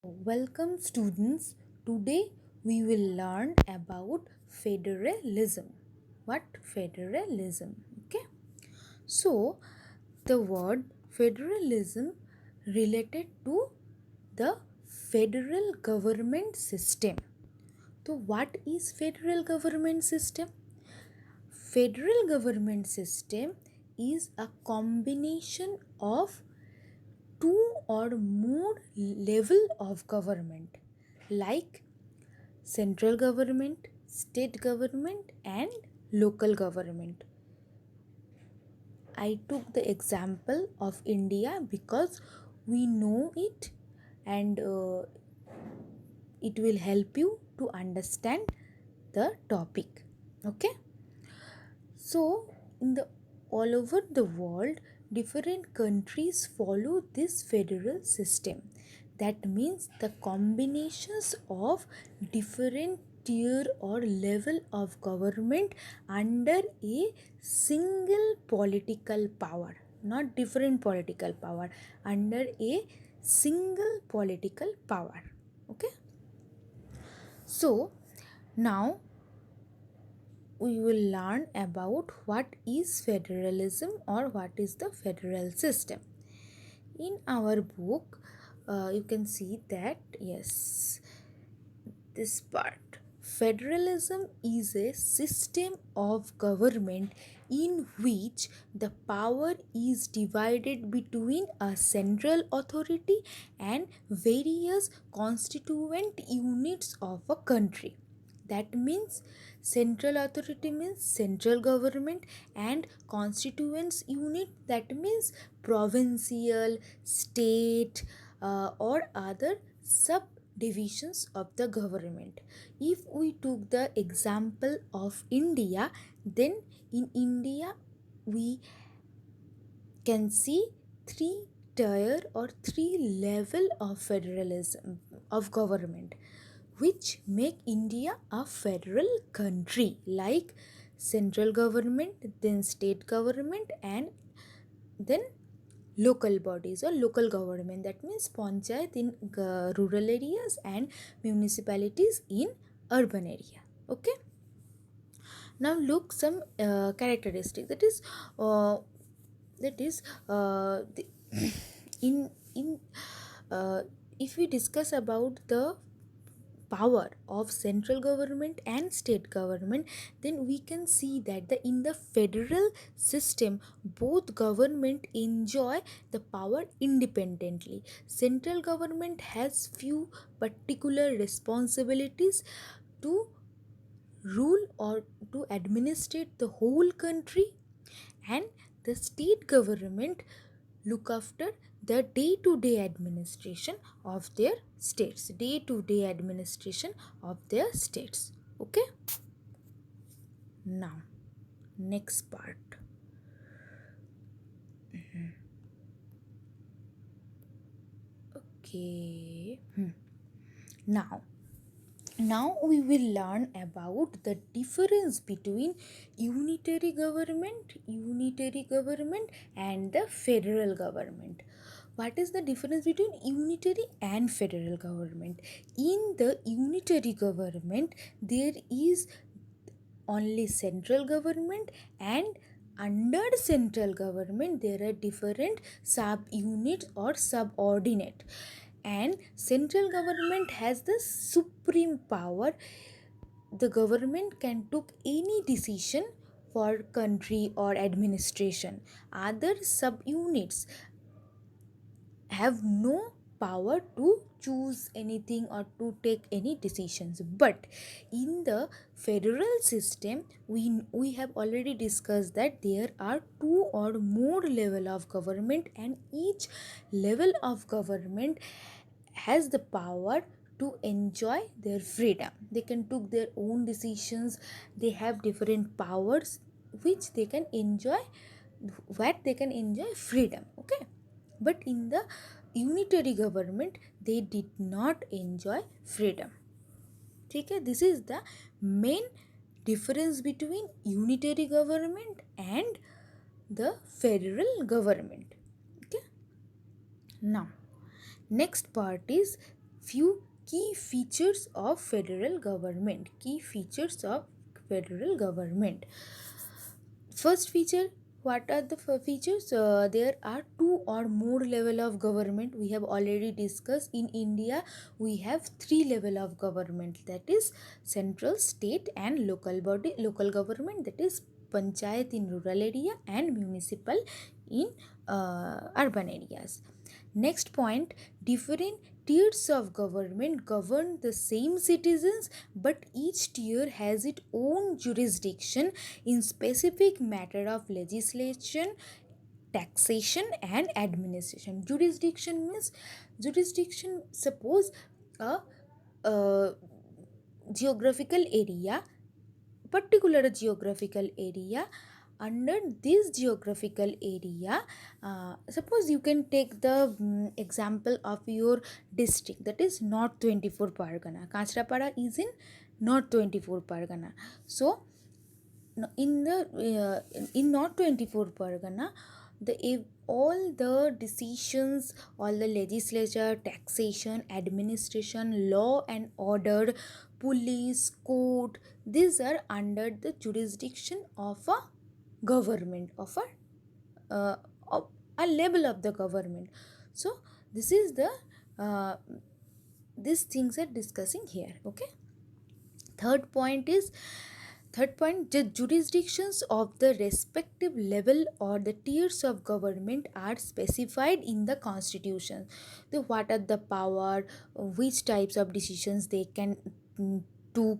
Welcome students. Today we will learn about federalism. What federalism? Okay. So the word federalism related to the federal government system. So what is federal government system? Federal government system is a combination of two or more level of government like central government, state government and local government. I took the example of India because we know it, and it will help you to understand the topic. Okay. So in the all over the world, different countries follow this federal system. That means the combinations of different tier or level of government under a single political power, not different political power, under a single political power. Okay. So now we will learn about what is federalism or what is the federal system. In our book, you can see that, yes, this part. Federalism is a system of government in which the power is divided between a central authority and various constituent units of a country. That means central authority means central government, and constituents unit, that means provincial, state, or other subdivisions of the government. If we took the example of India, then in India we can see three tier or three level of federalism of government, which make India a federal country, like central government, then state government, and then local bodies or local government, that means panchayat in rural areas and municipalities in urban area. Okay. Now look some characteristic, uh, that is the in uh, if we discuss about the power of central government and state government, then we can see that in the federal system both government enjoy the power independently. Central government has few particular responsibilities to rule or to administrate the whole country, and the state government look after the day-to-day administration of their states, day-to-day administration of their states. Okay. Now next part. Okay. Now we will learn about the difference between unitary government and the federal government. What is the difference between unitary and federal government? In the unitary government, there is only central government, and under central government there are different sub units or subordinate, and central government has the supreme power. The government can take any decision for country or administration. Other subunits have no power to choose anything or to take any decisions. But in the federal system, we have already discussed that there are two or more level of government, and each level of government has the power to enjoy their freedom. They can take their own decisions. They have different powers which they can enjoy, what they can enjoy freedom. Okay. But in the unitary government they did not enjoy freedom. Okay. This is the main difference between unitary government and the federal government. Okay. Now next part is few key features of federal government. Key features of federal government. First feature, what are the features? There are two or more level of government. We have already discussed in India we have three level of government, that is central, state and local body, local government, that is panchayat in rural area and municipal in urban areas. Next point, different tiers of government govern the same citizens, but each tier has its own jurisdiction in specific matter of legislation, taxation and administration. Jurisdiction means, jurisdiction, suppose a, uh geographical area, particular geographical area. Under this geographical area, suppose you can take the example of your district, that is North 24 Pargana. Kachrapada is in North 24 Pargana. So in the in North 24 Pargana, all the decisions, all the legislature, taxation, administration, law and order, police, court, these are under the jurisdiction of a government, of a level of the government. So this is the uh, these things are discussing here. Okay. Third point is, third point, the jurisdictions of the respective level or the tiers of government are specified in the constitution. The what are the power, which types of decisions they can took,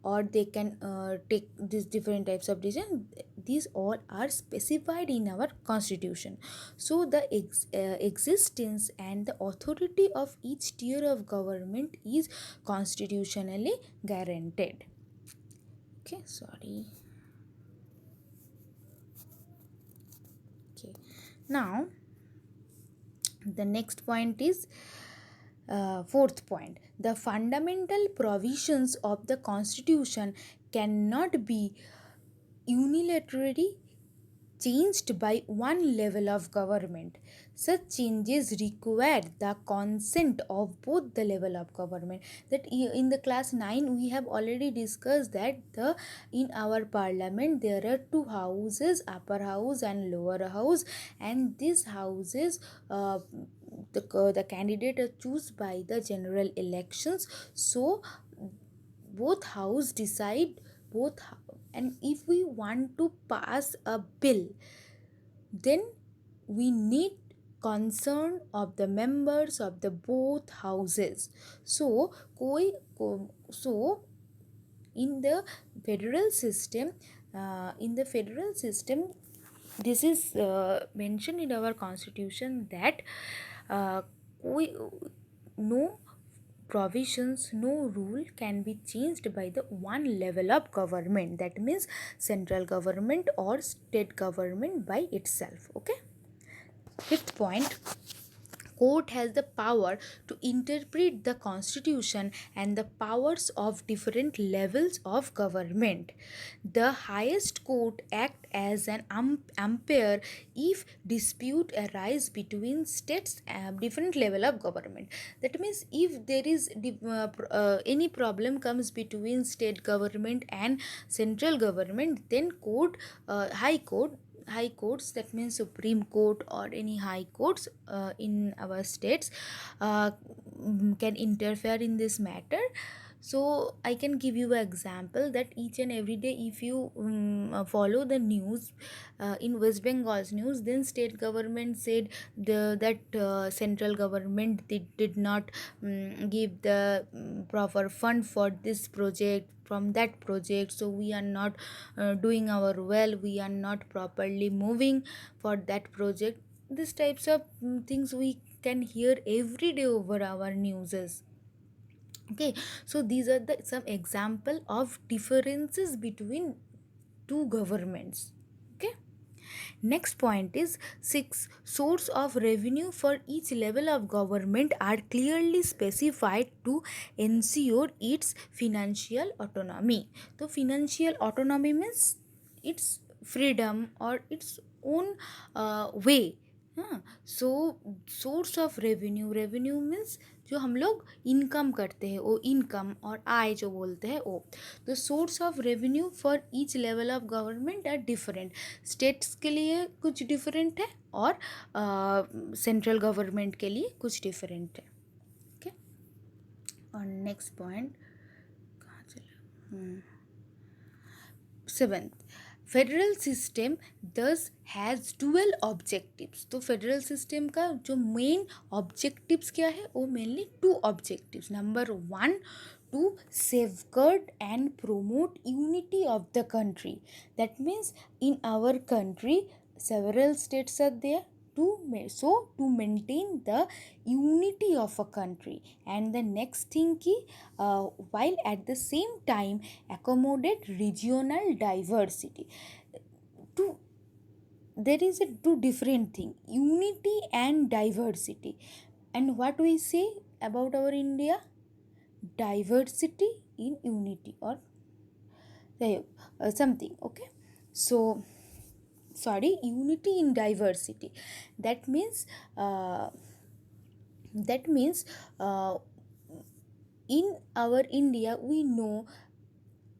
or they can take these different types of decisions. These all are specified in our constitution. So the existence and the authority of each tier of government is constitutionally guaranteed. Okay, sorry. Okay, now the next point is, fourth point, the fundamental provisions of the constitution cannot be unilaterally changed by one level of government. Such changes require the consent of both the level of government. That in the class 9 we have already discussed that the in our parliament there are two houses, upper house and lower house, and these houses, the candidate are choose by the general elections. So both house decide, and if we want to pass a bill, then we need concern of the members of the both houses. So so in the federal system, this is mentioned in our constitution that we no provisions, no rule can be changed by the one level of government, that means central government or state government by itself. Okay. Fifth point, court has the power to interpret the constitution and the powers of different levels of government. The highest court act as an umpire if dispute arise between states and different level of government. That means if there is any problem comes between state government and central government, then high courts, that means supreme court or any high courts in our states, can interfere in this matter. So I can give you an example that each and every day if you follow the news, in West Bengal's news, then state government said that central government did not give the proper fund for this project, from that project, so we are not doing our well, we are not properly moving for that project. These types of things we can hear every day over our newses. Okay, so these are the some example of differences between two governments. Okay. Next point is 6. Source of revenue for each level of government are clearly specified to ensure its financial autonomy. So financial autonomy means its freedom or its own way. So source of revenue, revenue means जो हम लोग income करते हैं वो income, और आय जो बोलते हैं वो। The source of revenue for each level of government are different. States के लिए कुछ डिफरेंट है और सेंट्रल गवर्नमेंट के लिए कुछ डिफरेंट है। ओके, और नेक्स्ट पॉइंट कहाँ चला, seventh, federal system this has dual objectives. तो फेडरल सिस्टम का जो मेन ऑब्जेक्टिव्स क्या है, वो mainly two objectives. Number one, to safeguard and promote unity of the country. That means in our country several states are there to maintain the unity of a country. And the next thing ki, while at the same time accommodate regional diversity. To There is a two different thing, unity and diversity. And what we say about our India, diversity in unity, or something. Okay, so sorry, unity in diversity. That means that means uh, in our India we know,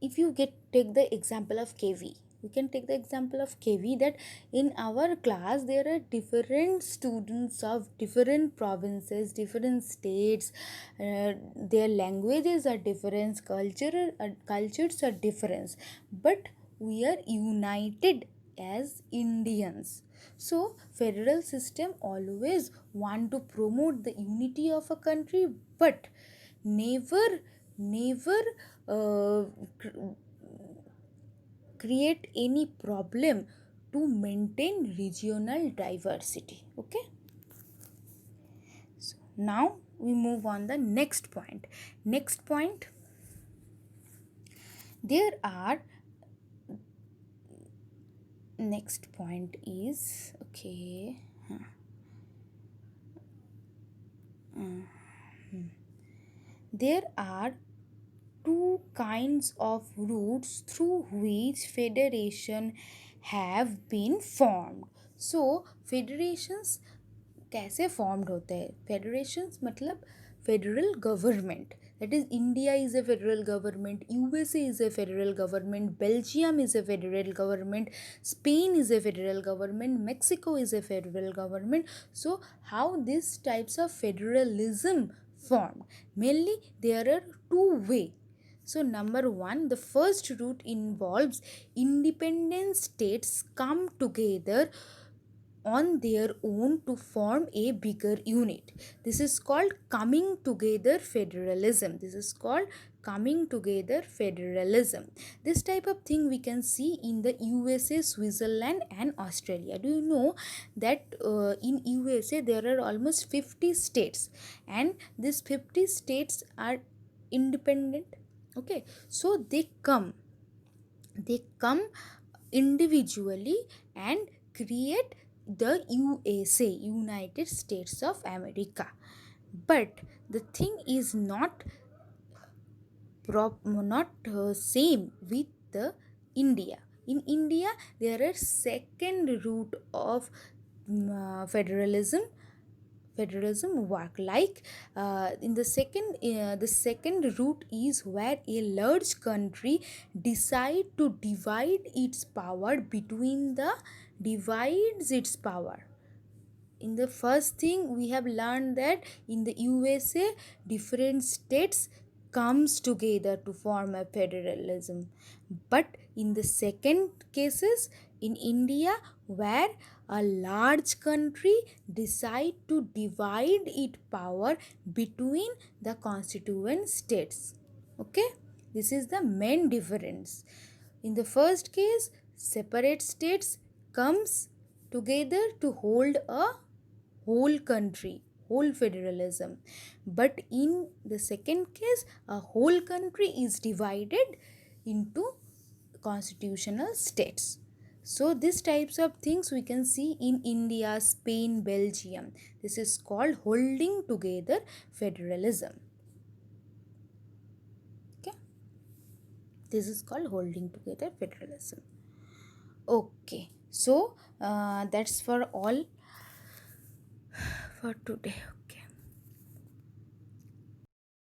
if you take the example of KV, we can take the example of KV, that in our class there are different students of different provinces, different states, their languages are different, cultures are different, but we are united as Indians. So federal system always want to promote the unity of a country, but never uh, create any problem to maintain regional diversity. Okay, so now we move on the next point. There are next point is, okay, there are two kinds of routes through which federation have been formed. So federations कैसे formed होते हैं? Federations मतलब federal government, that is India is a federal government, USA is a federal government, Belgium is a federal government, Spain is a federal government, Mexico is a federal government. So how these types of federalism formed? Mainly there are two ways. So number one, the first route involves independent states come together on their own to form a bigger unit. This is called coming together federalism. This type of thing we can see in the USA, Switzerland and Australia. Do you know that in USA there are almost 50 states, and these 50 states are independent. Okay, so they come individually and create the USA, United States of America. But the thing is not same with the India. In India there are second route of federalism work, like in the second route is where a large country decide to divide its power between the divides its power. In the first thing we have learned that in the USA different states comes together to form a federalism, but in the second cases in India, where a large country decide to divide its power between the constituent states. Okay, this is the main difference. In the first case, separate states comes together to hold a whole country, whole federalism. But in the second case, a whole country is divided into constitutional states. So these types of things we can see in India, Spain, Belgium. This is called holding together federalism. Okay, this is called holding together federalism. Okay, so that's for all for today.